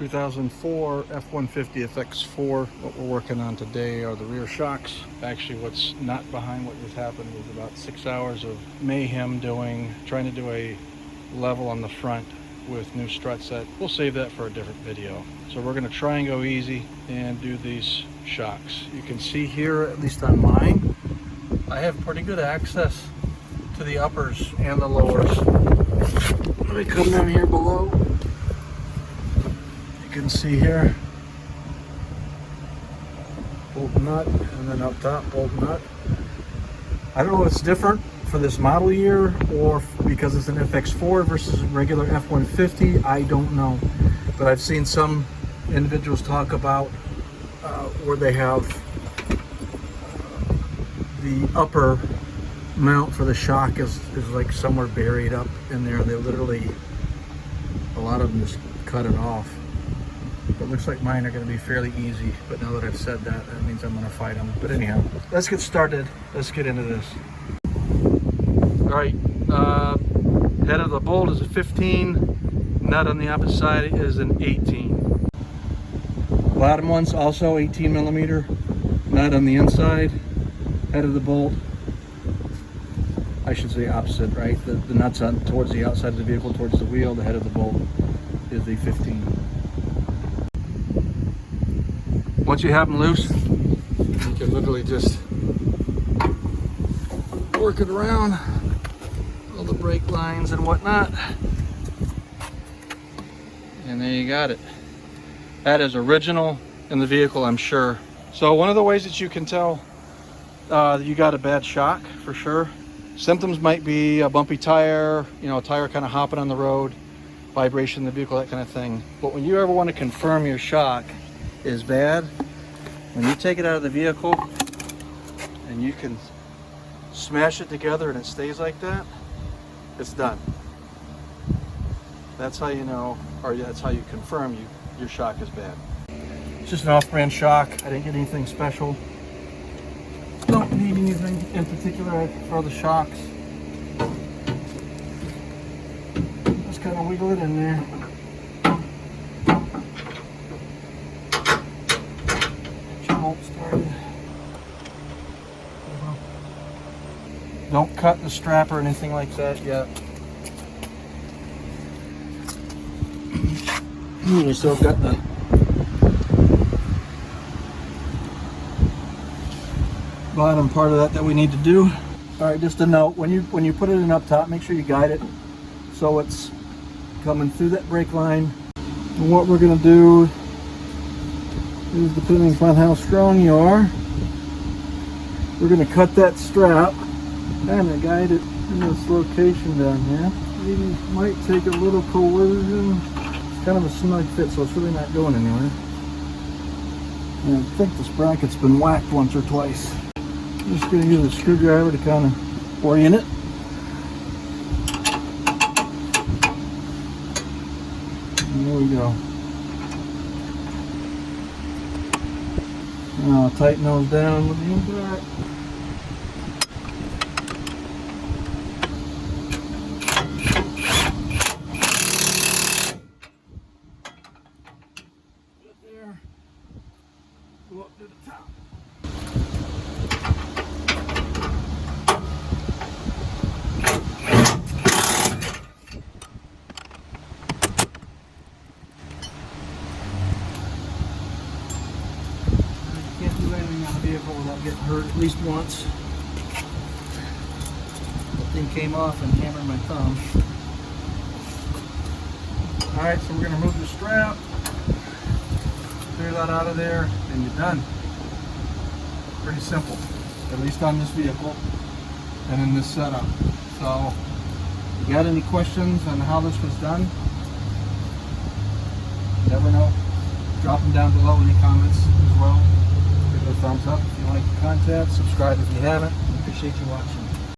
...2004 F150 FX4. What we're working on today are the rear shocks. Actually, what's not behind what just happened was about 6 hours of mayhem trying to do a level on the front with new strut set. We'll save that for a different video. So we're going to try and go easy and do these shocks. You can see here, at least on mine, I have pretty good access to the uppers and the lowers. Let me come down here below. You can see here, bolt nut, and then up top, bolt nut. I don't know if it's different for this model year or because it's an FX4 versus a regular F150. I don't know, but I've seen some individuals talk about where they have the upper mount for the shock is like somewhere buried up in there. They literally, a lot of them just cut it off. It looks like mine are going to be fairly easy, but now that I've said that, that means I'm going to fight them. But anyhow, let's get started. Let's get into this. All right, head of the bolt is a 15, nut on the opposite side is an 18. Bottom one's also 18 millimeter, nut on the inside, head of the bolt. I should say opposite, right? The nut's on towards the outside of the vehicle, towards the wheel. The head of the bolt is a 15. Once you have them loose, you can literally just work it around all the brake lines and whatnot. And there you got it. That is original in the vehicle, I'm sure. So one of the ways that you can tell that you got a bad shock, for sure. Symptoms might be a bumpy tire, a tire kind of hopping on the road, vibration in the vehicle, that kind of thing. But when you ever want to confirm your shock is bad, when you take it out of the vehicle and you can smash it together and it stays like that, it's done. That's how you know, or that's how you confirm your shock is bad. It's just an off-brand shock. I didn't get anything special. Don't need anything in particular. I prefer the shocks. Just kind of wiggle it in there. Started. Don't cut the strap or anything like that yet. You still got the bottom part of that we need to do. All right, just a note: when you put it in up top, make sure you guide it so it's coming through that brake line. And what we're going to do is, depending upon how strong you are, we're going to cut that strap and guide it in this location down here. It might take a little coercion. It's kind of a snug fit, so it's really not going anywhere. And I think this bracket's been whacked once or twice. I'm just going to use a screwdriver to kind of orient it. And there we go. Now I'll tighten those down with the impact. Get there. Go up to the top. Vehicle without getting hurt at least once. That thing came off and hammered my thumb. Alright, so we're going to remove the strap, clear that out of there, and you're done. Pretty simple, at least on this vehicle and in this setup. So, if you got any questions on how this was done, never know, drop them down below in the comments as well. Give it a thumbs up if you like the content, subscribe if you haven't. Appreciate you watching.